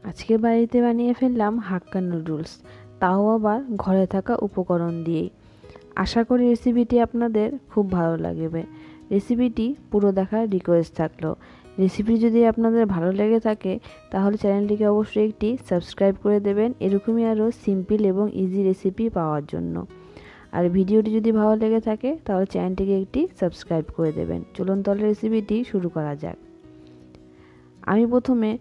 আজকে বাড়িতে বানিয়ে ফেললাম হাক্কা নুডলস, তাও আবার ঘরে থাকা উপকরণ দিয়েই। আশা করি রেসিপিটি আপনাদের খুব ভালো লাগবে। রেসিপিটি পুরো দেখার রিকোয়েস্ট থাকলো। রেসিপি যদি আপনাদের ভালো লেগে থাকে তাহলে চ্যানেলটিকে অবশ্যই একটি সাবস্ক্রাইব করে দেবেন, এরকমই আরও সিম্পল এবং ইজি রেসিপি পাওয়ার জন্য। আর ভিডিওটি যদি ভালো লেগে থাকে তাহলে চ্যানেলটিকে একটি সাবস্ক্রাইব করে দেবেন। চলুন তাহলে রেসিপিটি শুরু করা যাক। আমি প্রথমে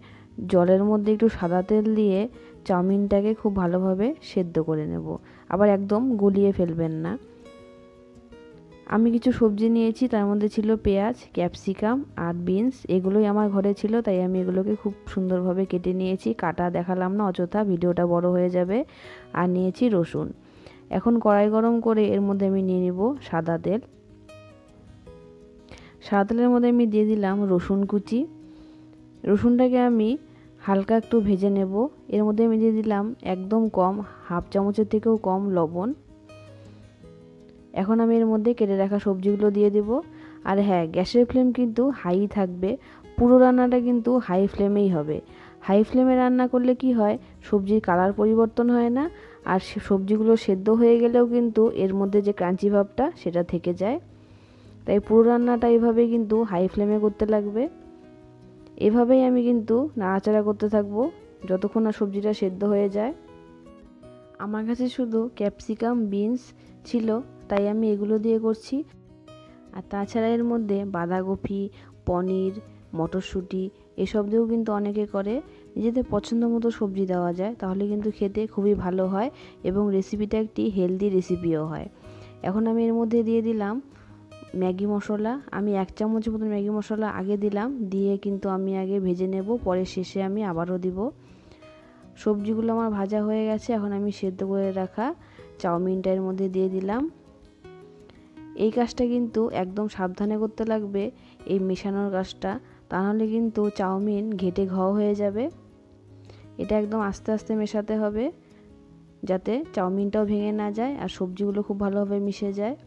জলের মধ্যে একটু সাদা তেল দিয়ে চাউমিনটাকে খুব ভালোভাবে সেদ্ধ করে নেব, আবার একদম গলিয়ে ফেলবেন না। আমি কিছু সবজি নিয়েছি, তার মধ্যে ছিল পেঁয়াজ, ক্যাপসিকাম আর বিনস। এগুলোই আমার ঘরে ছিল, তাই আমি এগুলোকে খুব সুন্দরভাবে কেটে নিয়েছি। কাটা দেখালাম না অযথা, ভিডিওটা বড় হয়ে যাবে। আর নিয়েছি রসুন। এখন কড়াই গরম করে এর মধ্যে আমি নিয়ে নিব সাদা তেল। সাদা তেলের মধ্যে আমি দিয়ে দিলাম রসুন কুচি। রসুনটাকে আমি হালকা একটু ভেজে নেব। এর মধ্যে আমি দিয়ে দিলাম একদম কম, হাফ চামচের থেকেও কম লবণ। এখন আমি এর মধ্যে কেটে রাখা সবজিগুলো দিয়ে দেব। আর হ্যাঁ, গ্যাসের ফ্লেম কিন্তু হাই থাকবে। পুরো রান্নাটা কিন্তু হাই ফ্লেমেই হবে। হাই ফ্লেমে রান্না করলে কি হয়, সবজির কালার পরিবর্তন হয় না, আর সবজিগুলো সেদ্ধ হয়ে গেলেও কিন্তু এর মধ্যে যে ক্রাঞ্চি ভাবটা সেটা থেকে যায়। তাই পুরো রান্নাটা এইভাবে কিন্তু হাই ফ্লেমে করতে লাগবে। এভাবেই আমি কিন্তু নাড়াচাড়া করতে থাকবো যতক্ষণ না সবজিটা সেদ্ধ হয়ে যায়। আমার কাছে শুধু ক্যাপসিকাম, বিনস ছিল, তাই আমি এগুলো দিয়ে করছি। আর তাছাড়া এর মধ্যে বাঁধাকপি, পনির, মটরশুঁটি এসব দিয়েও কিন্তু অনেকে করে। নিজেদের পছন্দ মতো সবজি দেওয়া যায়, তাহলে কিন্তু খেতে খুবই ভালো হয় এবং রেসিপিটা একটি হেলদি রেসিপিও হয়। এখন আমি এর মধ্যে দিয়ে দিলাম ম্যাগি মশলা। আমি 1 চামচের মতো ম্যাগি মশলা আগে দিলাম, দিয়ে কিন্তু আমি আগে ভেজে নেব, পরে শেষে আমি আবারও দিব। সবজিগুলো আমার ভাজা হয়ে গেছে। এখন আমি সেদ্ধ করে রাখা চাউমিনটা এর মধ্যে দিয়ে দিলাম। এই কাজটা কিন্তু একদম সাবধানে করতে লাগবে, এই মেশানোর কাজটা, তা নাহলে কিন্তু চাউমিন ঘেটে ঘ হয়ে যাবে। এটা একদম আস্তে আস্তে মেশাতে হবে, যাতে চাউমিনটাও ভেঙে না যায় আর সবজিগুলো খুব ভালোভাবে মিশে যায়।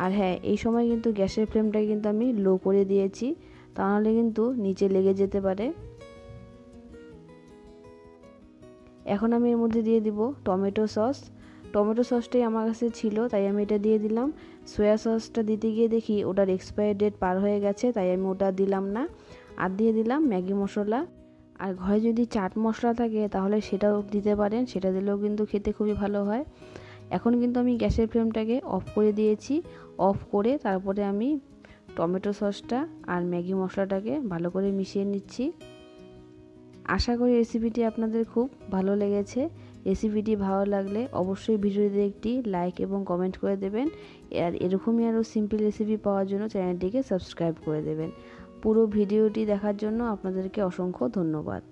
আর হ্যাঁ, এই সময় কিন্তু গ্যাসের ফ্লেমটা কিন্তু আমি লো করে দিয়েছি, তা নাহলে কিন্তু নিচে লেগে যেতে পারে। এখন আমি এর মধ্যে দিয়ে দিব টমেটো সস। টমেটো সসটাই আমার কাছে ছিল, তাই আমি এটা দিয়ে দিলাম। সয়া সসটা দিতে গিয়ে দেখি ওটার এক্সপায়ারি ডেট পার হয়ে গেছে, তাই আমি ওটা দিলাম না। আর দিয়ে দিলাম ম্যাগি মশলা। আর ঘরে যদি চাট মশলা থাকে তাহলে সেটাও দিতে পারেন, সেটা দিলেও কিন্তু খেতে খুবই ভালো হয়। এখন কিন্তু আমি গ্যাসের ফ্লেমটাকে অফ করে দিয়েছি। অফ করে তারপরে আমি টমেটো সসটা আর ম্যাগি মশলাটাকে ভালো করে মিশিয়ে নিচ্ছি। আশা করি রেসিপিটি আপনাদের খুব ভালো লেগেছে। রেসিপিটি ভালো লাগলে অবশ্যই ভিডিওতে একটি লাইক এবং কমেন্ট করে দেবেন। আর এরকমই আরও সিম্পল রেসিপি পাওয়ার জন্য চ্যানেলটিকে সাবস্ক্রাইব করে দেবেন। পুরো ভিডিওটি দেখার জন্য আপনাদেরকে অসংখ্য ধন্যবাদ।